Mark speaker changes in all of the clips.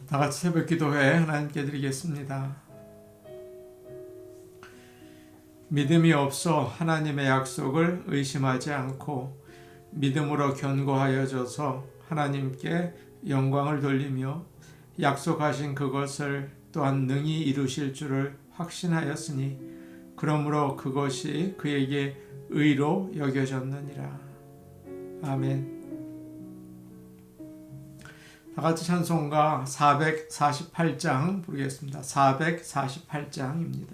Speaker 1: 다 같이 새벽 기도회 하나님께 드리겠습니다. 믿음이 없어 하나님의 약속을 의심하지 않고 믿음으로 견고하여져서 하나님께 영광을 돌리며 약속하신 그것을 또한 능히 이루실 줄을 확신하였으니 그러므로 그것이 그에게 의로 여겨졌느니라. 아멘. 다같이 찬송가 448장 부르겠습니다. 448장입니다.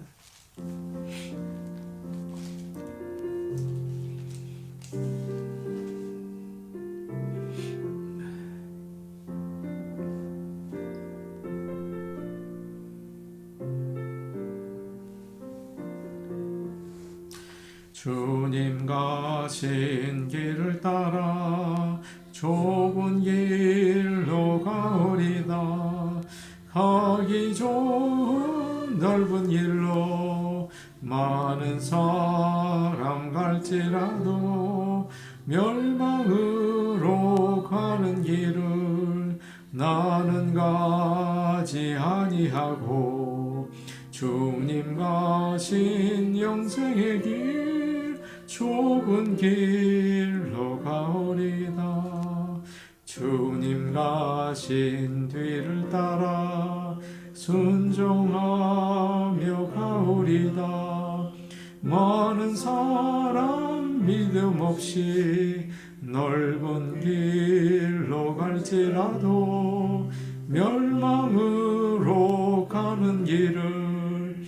Speaker 1: 주님 가신 길을 따라 좁은 길로 가오리다. 가기 좋은 넓은 길로 많은 사람 갈지라도 멸망으로 가는 길을 나는 가지 아니하고 주님 가신 영생의 길 좁은 길로 가오리다. 주님 가신 뒤를 따라 순종하며 가오리다. 많은 사람 믿음 없이 넓은 길로 갈지라도 멸망으로 가는 길을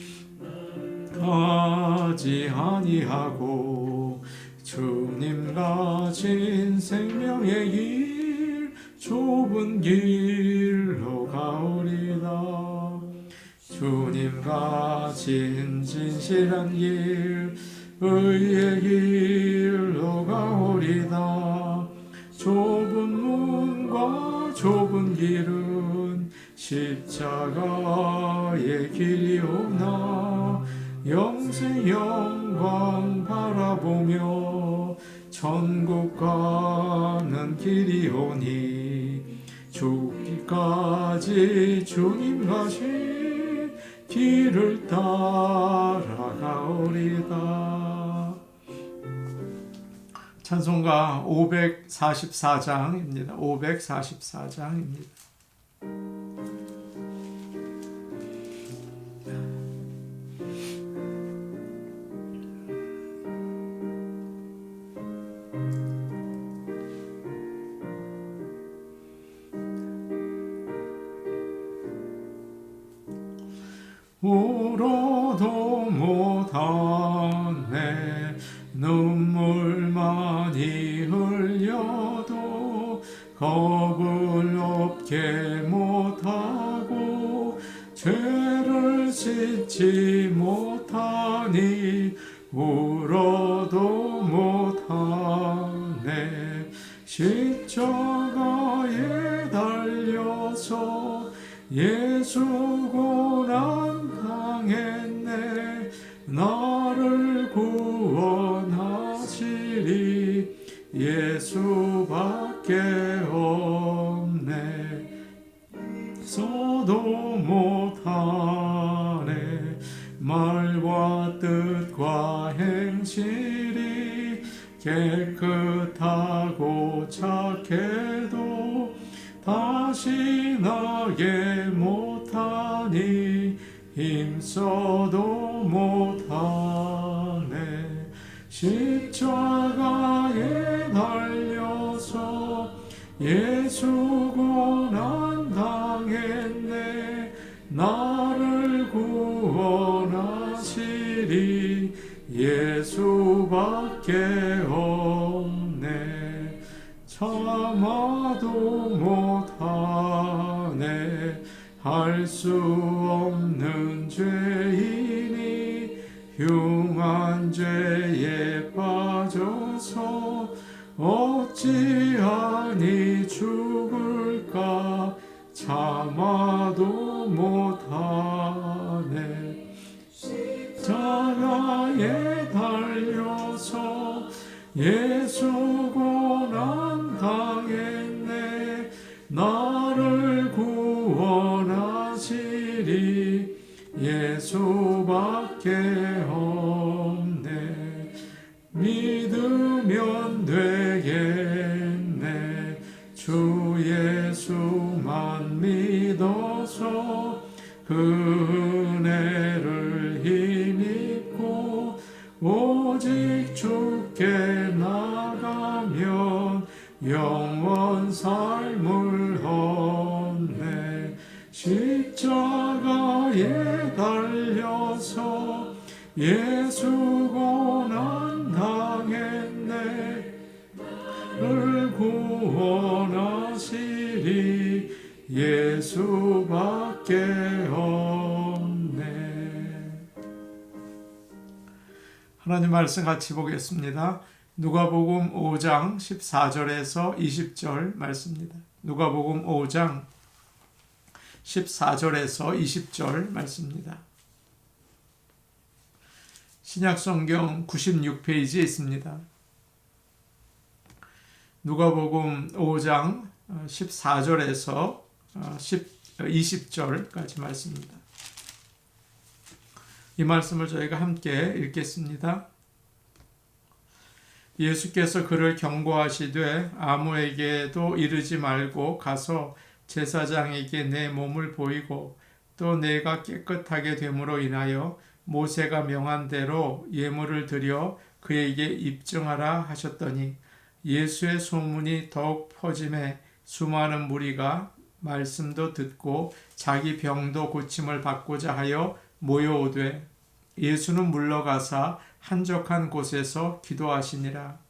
Speaker 1: 가지 아니하고 주님 가신 생명의 길 좁은 길로 가오리다. 주님 가신 진실한 길 의의 길로 가오리다. 좁은 문과 좁은 길은 십자가의 길이오나 영생 영광 바라보며 천국 가는 길이오니 죽기까지 주님 가신 길을 따라가오리다. 찬송가 544장입니다. 544장입니다. 울어도 못하네 눈물 많이 흘려도 겁을 없게 못하고 죄를 씻지 못하니 울어도 못하네. 십자가에 달려서 예수 고난 당했네. 나를 구원하시리 예수밖에 없네. 써도 못하네. 말과 뜻과 행실이 깨끗하고 착해도 다시 나게 못하니 힘써도 못하네. 십자가에 달려서 예수 고난 당했네. 나를 구원하시리 예수밖에 없네. 참아도 못하네. 할 수 없는 죄이니 흉한 죄에 빠져서 어찌하니 죽을까. 참아도 못하네. 십자가에 달려서 예수 고난 당했네. 나를 구원 주 예수만 믿어서 그 은혜를 힘입고 오직 주께 나가면 영원 삶을 얻네. 십자가에 달려서 예수 고난 당했네. 를 구원하시리 예수밖에 없네. 하나님 말씀 같이 보겠습니다. 누가복음 5장 14절에서 20절 말씀입니다. 누가복음 5장 14절에서 20절 말씀입니다. 신약성경 96페이지에 있습니다. 누가복음 5장 14절에서 20절까지 말씀입니다. 이 말씀을 저희가 함께 읽겠습니다. 예수께서 그를 경고하시되 아무에게도 이르지 말고 가서 제사장에게 내 몸을 보이고 또 내가 깨끗하게 됨으로 인하여 모세가 명한 대로 예물을 드려 그에게 입증하라 하셨더니 예수의 소문이 더욱 퍼짐에 수많은 무리가 말씀도 듣고 자기 병도 고침을 받고자 하여 모여오되 예수는 물러가사 한적한 곳에서 기도하시니라.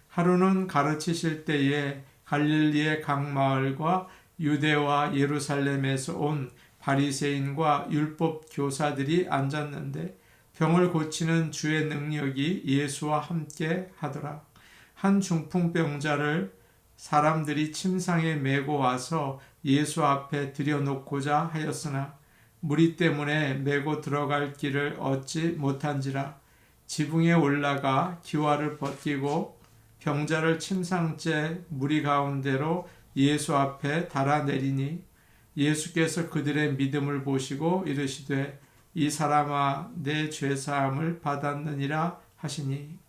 Speaker 1: 하루는 가르치실 때에 갈릴리의 각 마을과 유대와 예루살렘에서 온 바리새인과 율법 교사들이 앉았는데 병을 고치는 주의 능력이 예수와 함께 하더라. 한 중풍병자를 사람들이 침상에 메고 와서 예수 앞에 들여놓고자 하였으나 무리 때문에 메고 들어갈 길을 얻지 못한지라. 지붕에 올라가 기와를 벗기고 병자를 침상째 무리 가운데로 예수 앞에 달아내리니 예수께서 그들의 믿음을 보시고 이르시되 이 사람아 내 죄사함을 받았느니라 하시니.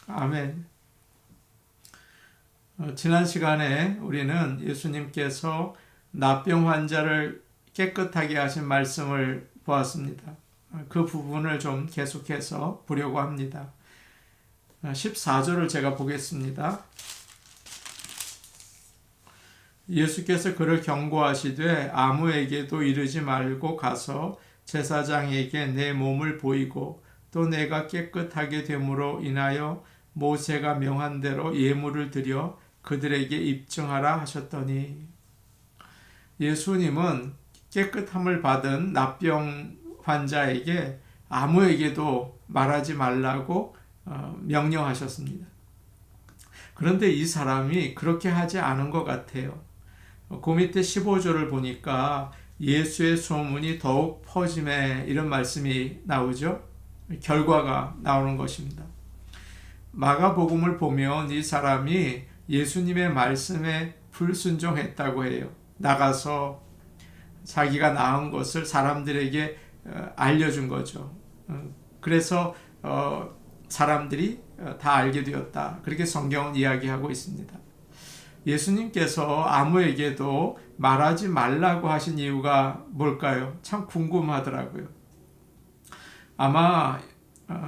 Speaker 1: 아멘. 지난 시간에 우리는 예수님께서 납병 환자를 깨끗하게 하신 말씀을 보았습니다. 그 부분을 좀 계속해서 보려고 합니다. 14절을 제가 보겠습니다. 예수께서 그를 경고하시되 아무에게도 이르지 말고 가서 제사장에게 내 몸을 보이고 또 내가 깨끗하게 됨으로 인하여 모세가 명한 대로 예물을 드려 그들에게 입증하라 하셨더니, 예수님은 깨끗함을 받은 납병 환자에게 아무에게도 말하지 말라고 명령하셨습니다. 그런데 이 사람이 그렇게 하지 않은 것 같아요. 그 밑에 15절을 보니까 예수의 소문이 더욱 퍼짐에 이런 말씀이 나오죠. 결과가 나오는 것입니다. 마가복음을 보면 이 사람이 예수님의 말씀에 불순종했다고 해요. 나가서 자기가 나은 것을 사람들에게 알려준 거죠. 그래서 사람들이 다 알게 되었다. 그렇게 성경은 이야기하고 있습니다. 예수님께서 아무에게도 말하지 말라고 하신 이유가 뭘까요? 참 궁금하더라고요. 아마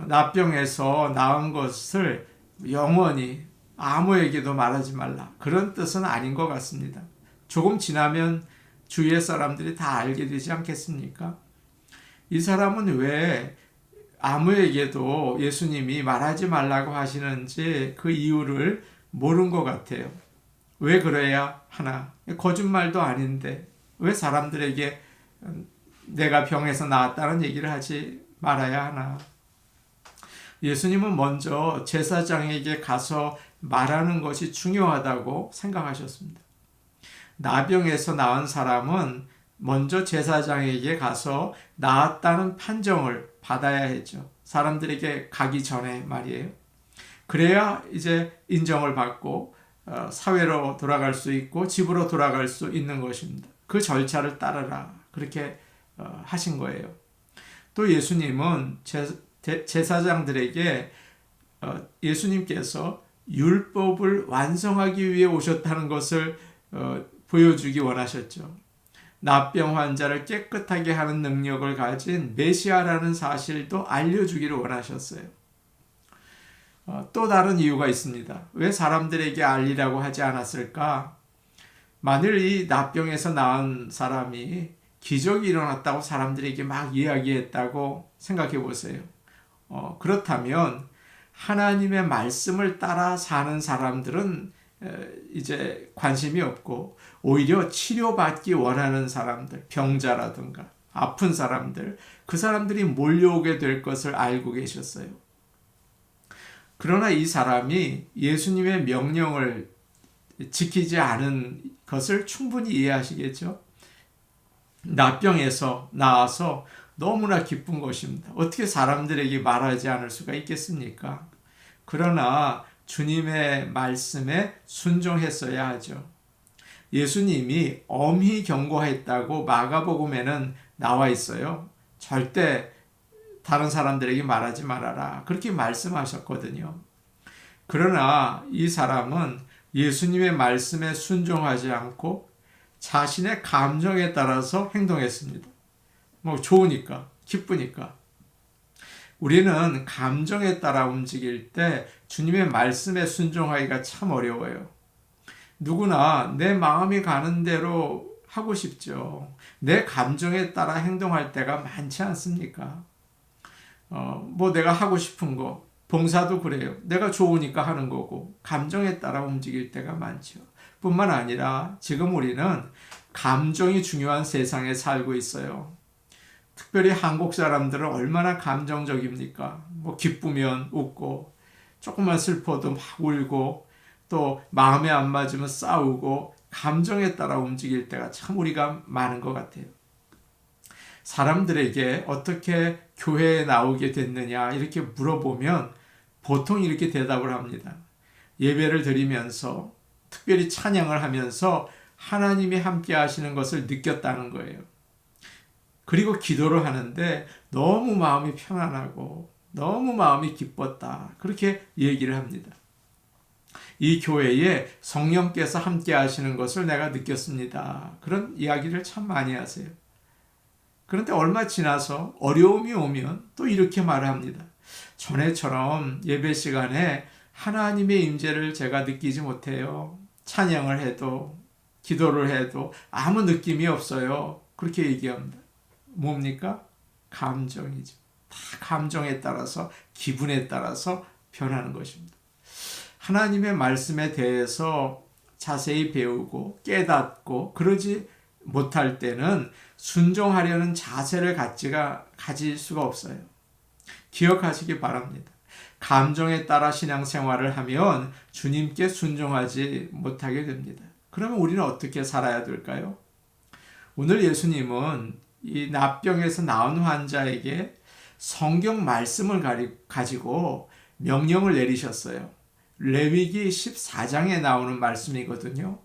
Speaker 1: 납병에서 나은 것을 영원히 아무에게도 말하지 말라, 그런 뜻은 아닌 것 같습니다. 조금 지나면 주위의 사람들이 다 알게 되지 않겠습니까? 이 사람은 왜 아무에게도 예수님이 말하지 말라고 하시는지 그 이유를 모른 것 같아요. 왜 그래야 하나? 거짓말도 아닌데 왜 사람들에게 내가 병에서 나았다는 얘기를 하지 말아야 하나? 예수님은 먼저 제사장에게 가서 말하는 것이 중요하다고 생각하셨습니다. 나병에서 나은 사람은 먼저 제사장에게 가서 나았다는 판정을 받아야 했죠. 사람들에게 가기 전에 말이에요. 그래야 이제 인정을 받고 사회로 돌아갈 수 있고 집으로 돌아갈 수 있는 것입니다. 그 절차를 따르라, 그렇게 하신 거예요. 또 예수님은 제사장들에게 예수님께서 율법을 완성하기 위해 오셨다는 것을 보여주기 원하셨죠. 납병 환자를 깨끗하게 하는 능력을 가진 메시아라는 사실도 알려주기를 원하셨어요. 또 다른 이유가 있습니다. 왜 사람들에게 알리라고 하지 않았을까? 만일 이 납병에서 나은 사람이 기적이 일어났다고 사람들에게 막 이야기했다고 생각해 보세요. 그렇다면 하나님의 말씀을 따라 사는 사람들은 이제 관심이 없고 오히려 치료받기 원하는 사람들, 병자라든가 아픈 사람들, 그 사람들이 몰려오게 될 것을 알고 계셨어요. 그러나 이 사람이 예수님의 명령을 지키지 않은 것을 충분히 이해하시겠죠? 납병에서 나와서 너무나 기쁜 것입니다. 어떻게 사람들에게 말하지 않을 수가 있겠습니까? 그러나 주님의 말씀에 순종했어야 하죠. 예수님이 엄히 경고했다고 마가복음에는 나와 있어요. 절대 다른 사람들에게 말하지 말아라. 그렇게 말씀하셨거든요. 그러나 이 사람은 예수님의 말씀에 순종하지 않고 자신의 감정에 따라서 행동했습니다. 좋으니까, 기쁘니까. 우리는 감정에 따라 움직일 때 주님의 말씀에 순종하기가 참 어려워요. 누구나 내 마음이 가는 대로 하고 싶죠. 내 감정에 따라 행동할 때가 많지 않습니까? 내가 하고 싶은 거, 봉사도 그래요. 내가 좋으니까 하는 거고, 감정에 따라 움직일 때가 많죠. 뿐만 아니라 지금 우리는 감정이 중요한 세상에 살고 있어요. 특별히 한국 사람들은 얼마나 감정적입니까? 기쁘면 웃고, 조금만 슬퍼도 막 울고, 또 마음에 안 맞으면 싸우고, 감정에 따라 움직일 때가 참 우리가 많은 것 같아요. 사람들에게 어떻게 교회에 나오게 됐느냐 이렇게 물어보면 보통 이렇게 대답을 합니다. 예배를 드리면서 특별히 찬양을 하면서 하나님이 함께 하시는 것을 느꼈다는 거예요. 그리고 기도를 하는데 너무 마음이 편안하고 너무 마음이 기뻤다. 그렇게 얘기를 합니다. 이 교회에 성령께서 함께 하시는 것을 내가 느꼈습니다. 그런 이야기를 참 많이 하세요. 그런데 얼마 지나서 어려움이 오면 또 이렇게 말을 합니다. 전에처럼 예배 시간에 하나님의 임재를 제가 느끼지 못해요. 찬양을 해도 기도를 해도 아무 느낌이 없어요. 그렇게 얘기합니다. 뭡니까? 감정이죠. 다 감정에 따라서 기분에 따라서 변하는 것입니다. 하나님의 말씀에 대해서 자세히 배우고 깨닫고 그러지 못할 때는 순종하려는 자세를 가질 수가 없어요. 기억하시기 바랍니다. 감정에 따라 신앙생활을 하면 주님께 순종하지 못하게 됩니다. 그러면 우리는 어떻게 살아야 될까요? 오늘 예수님은 이 납병에서 나온 환자에게 성경 말씀을 가지고 명령을 내리셨어요. 레위기 14장에 나오는 말씀이거든요.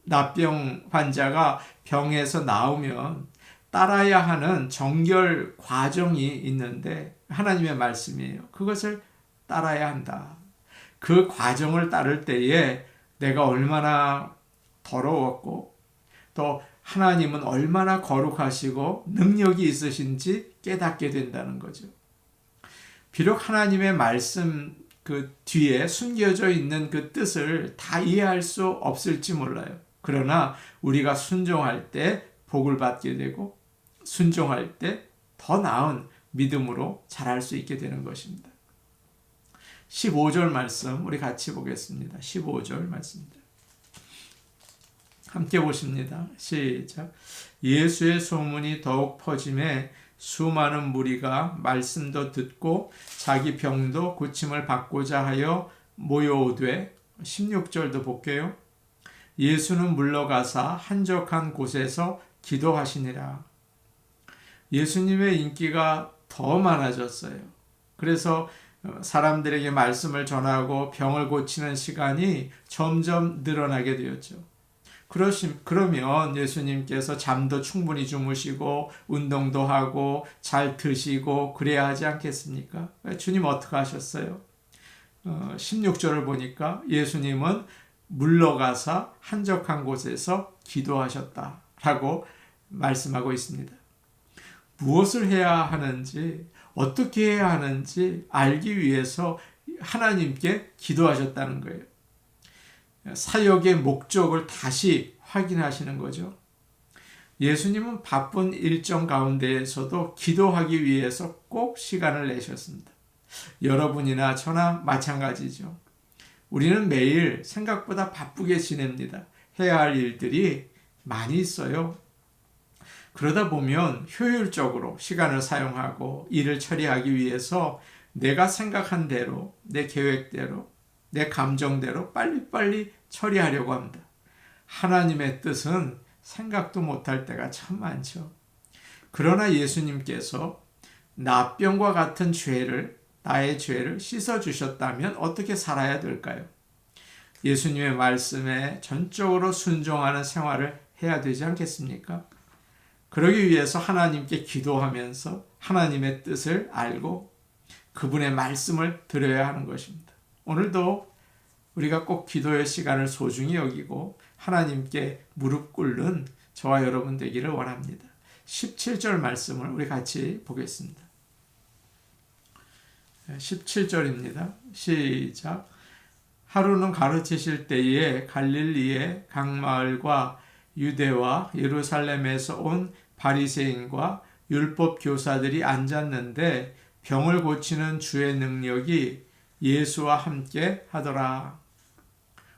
Speaker 1: 납병 환자가 병에서 나오면 따라야 하는 정결 과정이 있는데 하나님의 말씀이에요. 그것을 따라야 한다. 그 과정을 따를 때에 내가 얼마나 더러웠고 또 하나님은 얼마나 거룩하시고 능력이 있으신지 깨닫게 된다는 거죠. 비록 하나님의 말씀 그 뒤에 숨겨져 있는 그 뜻을 다 이해할 수 없을지 몰라요. 그러나 우리가 순종할 때 복을 받게 되고 순종할 때 더 나은 믿음으로 자랄 수 있게 되는 것입니다. 15절 말씀 우리 같이 보겠습니다. 15절 말씀입니다. 함께 보십니다. 시작. 예수의 소문이 더욱 퍼짐에 수많은 무리가 말씀도 듣고 자기 병도 고침을 받고자 하여 모여오되 16절도 볼게요. 예수는 물러가사 한적한 곳에서 기도하시니라. 예수님의 인기가 더 많아졌어요. 그래서 사람들에게 말씀을 전하고 병을 고치는 시간이 점점 늘어나게 되었죠. 그러면 예수님께서 잠도 충분히 주무시고 운동도 하고 잘 드시고 그래야 하지 않겠습니까? 주님 어떻게 하셨어요? 16절을 보니까 예수님은 물러가사 한적한 곳에서 기도하셨다라고 말씀하고 있습니다. 무엇을 해야 하는지, 어떻게 해야 하는지 알기 위해서 하나님께 기도하셨다는 거예요. 사역의 목적을 다시 확인하시는 거죠. 예수님은 바쁜 일정 가운데에서도 기도하기 위해서 꼭 시간을 내셨습니다. 여러분이나 저나 마찬가지죠. 우리는 매일 생각보다 바쁘게 지냅니다. 해야 할 일들이 많이 있어요. 그러다 보면 효율적으로 시간을 사용하고 일을 처리하기 위해서 내가 생각한 대로, 내 계획대로, 내 감정대로 빨리빨리 처리하려고 합니다. 하나님의 뜻은 생각도 못할 때가 참 많죠. 그러나 예수님께서 나병과 같은 나의 죄를 씻어주셨다면 어떻게 살아야 될까요? 예수님의 말씀에 전적으로 순종하는 생활을 해야 되지 않겠습니까? 그러기 위해서 하나님께 기도하면서 하나님의 뜻을 알고 그분의 말씀을 들어야 하는 것입니다. 오늘도 우리가 꼭 기도의 시간을 소중히 여기고 하나님께 무릎 꿇는 저와 여러분 되기를 원합니다. 17절 말씀을 우리 같이 보겠습니다. 17절입니다. 시작. 하루는 가르치실 때에 갈릴리의 각 마을과 유대와 예루살렘에서 온 바리새인과 율법 교사들이 앉았는데 병을 고치는 주의 능력이 예수와 함께 하더라.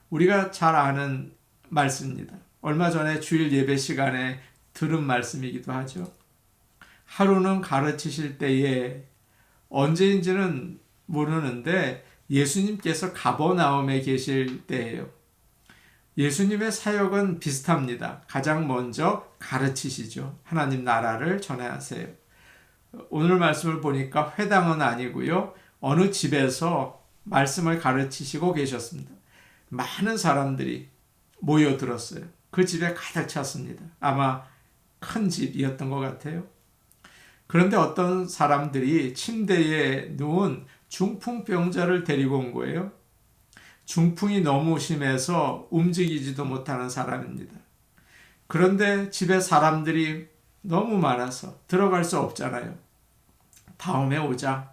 Speaker 1: 우리가 잘 아는 말씀입니다. 얼마 전에 주일 예배 시간에 들은 말씀이기도 하죠. 하루는 가르치실 때에, 언제인지는 모르는데 예수님께서 가버나움에 계실 때예요. 예수님의 사역은 비슷합니다. 가장 먼저 가르치시죠. 하나님 나라를 전하세요. 오늘 말씀을 보니까 회당은 아니고요. 어느 집에서 말씀을 가르치시고 계셨습니다. 많은 사람들이 모여들었어요. 그 집에 가득 찼습니다. 아마 큰 집이었던 것 같아요. 그런데 어떤 사람들이 침대에 누운 중풍병자를 데리고 온 거예요. 중풍이 너무 심해서 움직이지도 못하는 사람입니다. 그런데 집에 사람들이 너무 많아서 들어갈 수 없잖아요. 다음에 오자.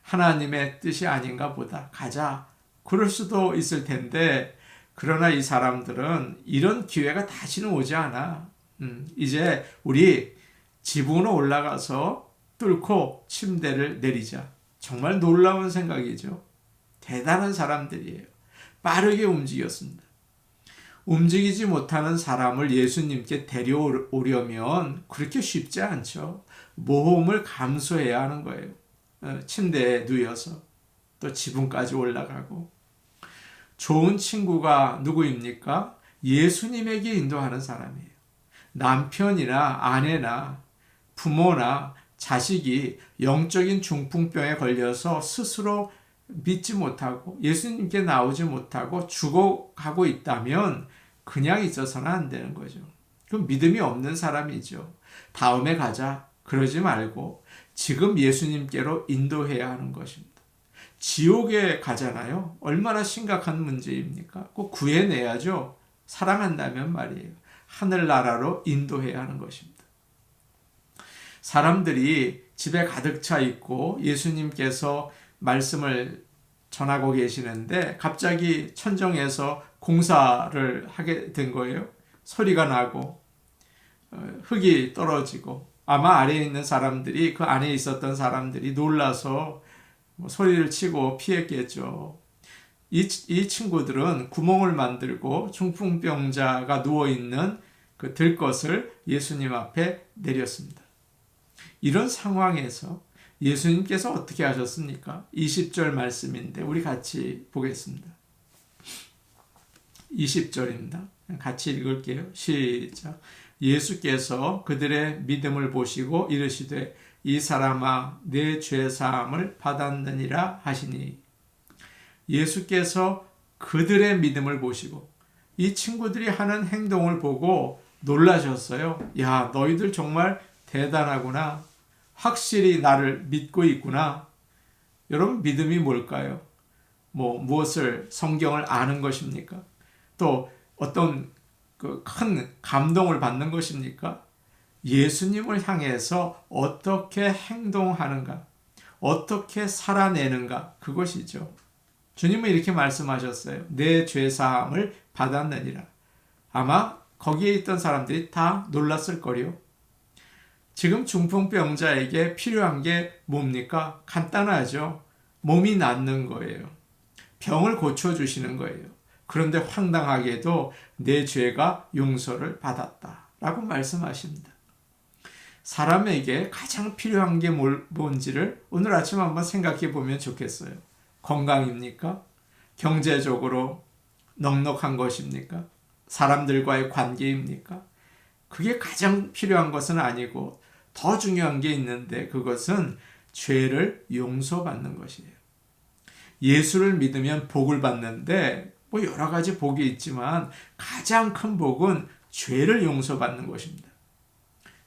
Speaker 1: 하나님의 뜻이 아닌가 보다. 가자. 그럴 수도 있을 텐데, 그러나 이 사람들은 이런 기회가 다시는 오지 않아. 이제 우리 지붕으로 올라가서 뚫고 침대를 내리자. 정말 놀라운 생각이죠. 대단한 사람들이에요. 빠르게 움직였습니다. 움직이지 못하는 사람을 예수님께 데려오려면 그렇게 쉽지 않죠. 모험을 감수해야 하는 거예요. 침대에 누워서 또 지붕까지 올라가고. 좋은 친구가 누구입니까? 예수님에게 인도하는 사람이에요. 남편이나 아내나 부모나 자식이 영적인 중풍병에 걸려서 스스로 믿지 못하고 예수님께 나오지 못하고 죽어가고 있다면 그냥 있어서는 안 되는 거죠. 그럼 믿음이 없는 사람이죠. 다음에 가자. 그러지 말고 지금 예수님께로 인도해야 하는 것입니다. 지옥에 가잖아요. 얼마나 심각한 문제입니까? 꼭 구해내야죠. 사랑한다면 말이에요. 하늘나라로 인도해야 하는 것입니다. 사람들이 집에 가득 차 있고 예수님께서 말씀을 전하고 계시는데 갑자기 천정에서 공사를 하게 된 거예요. 소리가 나고 흙이 떨어지고 아마 아래에 있는 사람들이, 그 안에 있었던 사람들이 놀라서 소리를 치고 피했겠죠. 이 친구들은 구멍을 만들고 중풍병자가 누워있는 그 들것을 예수님 앞에 내렸습니다. 이런 상황에서 예수님께서 어떻게 하셨습니까? 20절 말씀인데 우리 같이 보겠습니다. 20절입니다. 같이 읽을게요. 시작. 예수께서 그들의 믿음을 보시고 이르시되 이 사람아 내 죄사함을 받았느니라 하시니. 예수께서 그들의 믿음을 보시고 이 친구들이 하는 행동을 보고 놀라셨어요. 야, 너희들 정말 대단하구나. 확실히 나를 믿고 있구나. 여러분, 믿음이 뭘까요? 무엇을 성경을 아는 것입니까? 또 어떤 그 큰 감동을 받는 것입니까? 예수님을 향해서 어떻게 행동하는가, 어떻게 살아내는가, 그것이죠. 주님은 이렇게 말씀하셨어요. 내 죄사함을 받았느니라. 아마 거기에 있던 사람들이 다 놀랐을 거요. 지금 중풍병자에게 필요한 게 뭡니까? 간단하죠. 몸이 낫는 거예요. 병을 고쳐주시는 거예요. 그런데 황당하게도 내 죄가 용서를 받았다라고 말씀하십니다. 사람에게 가장 필요한 게 뭔지를 오늘 아침 한번 생각해 보면 좋겠어요. 건강입니까? 경제적으로 넉넉한 것입니까? 사람들과의 관계입니까? 그게 가장 필요한 것은 아니고 더 중요한 게 있는데 그것은 죄를 용서받는 것이에요. 예수를 믿으면 복을 받는데 여러 가지 복이 있지만 가장 큰 복은 죄를 용서받는 것입니다.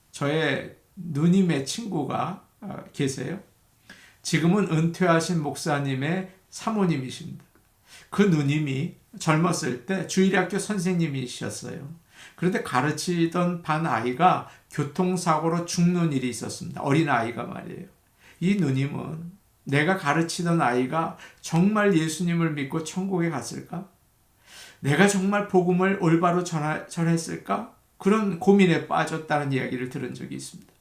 Speaker 1: 저의 누님의 친구가 계세요. 지금은 은퇴하신 목사님의 사모님이십니다. 그 누님이 젊었을 때 주일학교 선생님이셨어요. 그런데 가르치던 반 아이가 교통사고로 죽는 일이 있었습니다. 어린아이가 말이에요. 이 누님은 내가 가르치던 아이가 정말 예수님을 믿고 천국에 갔을까? 내가 정말 복음을 올바로 전했을까? 그런 고민에 빠졌다는 이야기를 들은 적이 있습니다.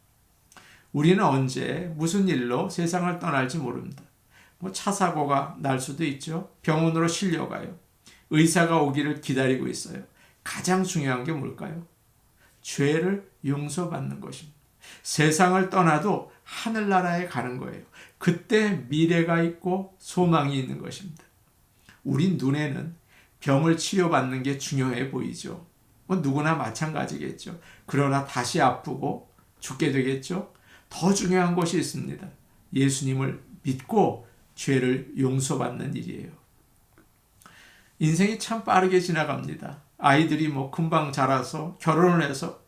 Speaker 1: 우리는 언제 무슨 일로 세상을 떠날지 모릅니다. 차 사고가 날 수도 있죠. 병원으로 실려가요. 의사가 오기를 기다리고 있어요. 가장 중요한 게 뭘까요? 죄를 용서받는 것입니다. 세상을 떠나도 하늘나라에 가는 거예요. 그때 미래가 있고 소망이 있는 것입니다. 우리 눈에는 병을 치료받는 게 중요해 보이죠. 누구나 마찬가지겠죠. 그러나 다시 아프고 죽게 되겠죠. 더 중요한 것이 있습니다. 예수님을 믿고 죄를 용서받는 일이에요. 인생이 참 빠르게 지나갑니다. 아이들이 금방 자라서 결혼을 해서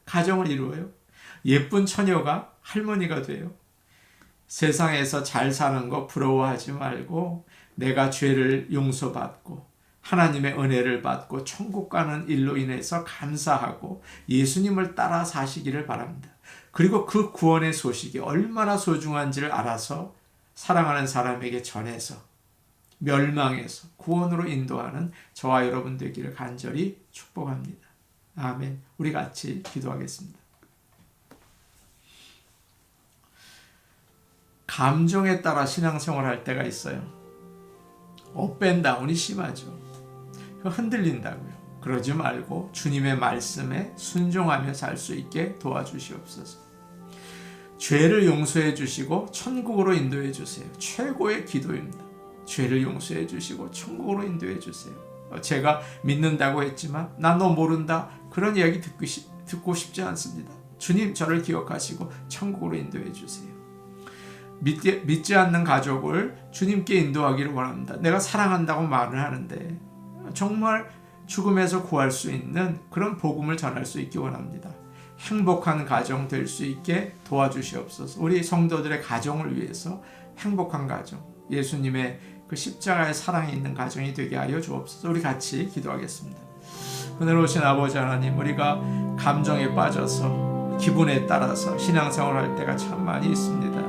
Speaker 1: 가정을 이루어요. 예쁜 처녀가 할머니가 돼요. 세상에서 잘 사는 거 부러워하지 말고 내가 죄를 용서받고 하나님의 은혜를 받고 천국 가는 일로 인해서 감사하고 예수님을 따라 사시기를 바랍니다. 그리고 그 구원의 소식이 얼마나 소중한지를 알아서 사랑하는 사람에게 전해서 멸망에서 구원으로 인도하는 저와 여러분 되기를 간절히 축복합니다. 아멘. 우리 같이 기도하겠습니다. 감정에 따라 신앙생활 할 때가 있어요. 업앤다운이 심하죠. 흔들린다고요. 그러지 말고 주님의 말씀에 순종하며 살 수 있게 도와주시옵소서. 죄를 용서해 주시고 천국으로 인도해 주세요. 최고의 기도입니다. 죄를 용서해 주시고 천국으로 인도해 주세요. 제가 믿는다고 했지만 나 너 모른다 그런 이야기 듣고 싶지 않습니다. 주님 저를 기억하시고 천국으로 인도해 주세요. 믿지 않는 가족을 주님께 인도하기를 원합니다. 내가 사랑한다고 말을 하는데 정말 죽음에서 구할 수 있는 그런 복음을 전할 수 있기 원합니다. 행복한 가정 될 수 있게 도와주시옵소서. 우리 성도들의 가정을 위해서 행복한 가정, 예수님의 그 십자가의 사랑이 있는 가정이 되게 하여 주옵소서. 우리 같이 기도하겠습니다. 은혜로우신 아버지 하나님, 우리가 감정에 빠져서 기분에 따라서 신앙생활을 할 때가 참 많이 있습니다.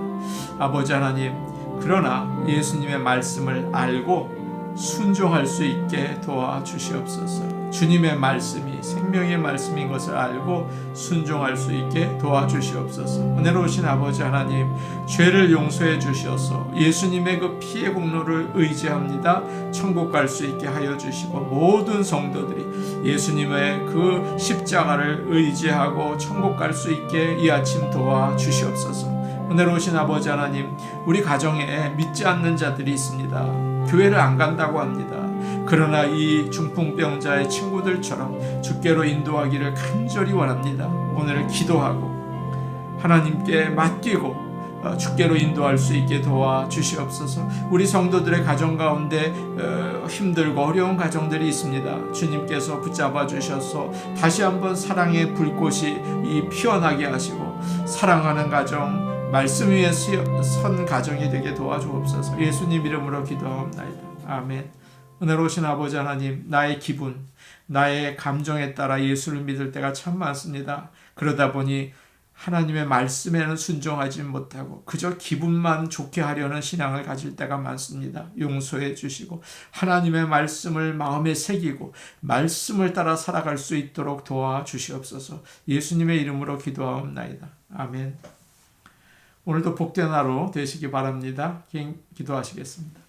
Speaker 1: 아버지 하나님, 그러나 예수님의 말씀을 알고 순종할 수 있게 도와주시옵소서. 주님의 말씀이 생명의 말씀인 것을 알고 순종할 수 있게 도와주시옵소서. 은혜로우신 아버지 하나님, 죄를 용서해 주셔서 예수님의 그 피의 공로를 의지합니다. 천국 갈 수 있게 하여 주시고 모든 성도들이 예수님의 그 십자가를 의지하고 천국 갈 수 있게 이 아침 도와주시옵소서. 은혜로우신 아버지 하나님, 우리 가정에 믿지 않는 자들이 있습니다. 교회를 안 간다고 합니다. 그러나 이 중풍병자의 친구들처럼 주께로 인도하기를 간절히 원합니다. 오늘 기도하고 하나님께 맡기고 주께로 인도할 수 있게 도와주시옵소서. 우리 성도들의 가정 가운데 힘들고 어려운 가정들이 있습니다. 주님께서 붙잡아 주셔서 다시 한번 사랑의 불꽃이 피어나게 하시고 사랑하는 가정, 말씀 위에 선 가정이 되게 도와주옵소서. 예수님 이름으로 기도하옵나이다. 아멘. 은혜로우신 아버지 하나님, 나의 기분, 나의 감정에 따라 예수를 믿을 때가 참 많습니다. 그러다 보니 하나님의 말씀에는 순종하지 못하고 그저 기분만 좋게 하려는 신앙을 가질 때가 많습니다. 용서해 주시고 하나님의 말씀을 마음에 새기고 말씀을 따라 살아갈 수 있도록 도와주시옵소서. 예수님의 이름으로 기도하옵나이다. 아멘. 오늘도 복된 하루 되시기 바랍니다. 기도하시겠습니다.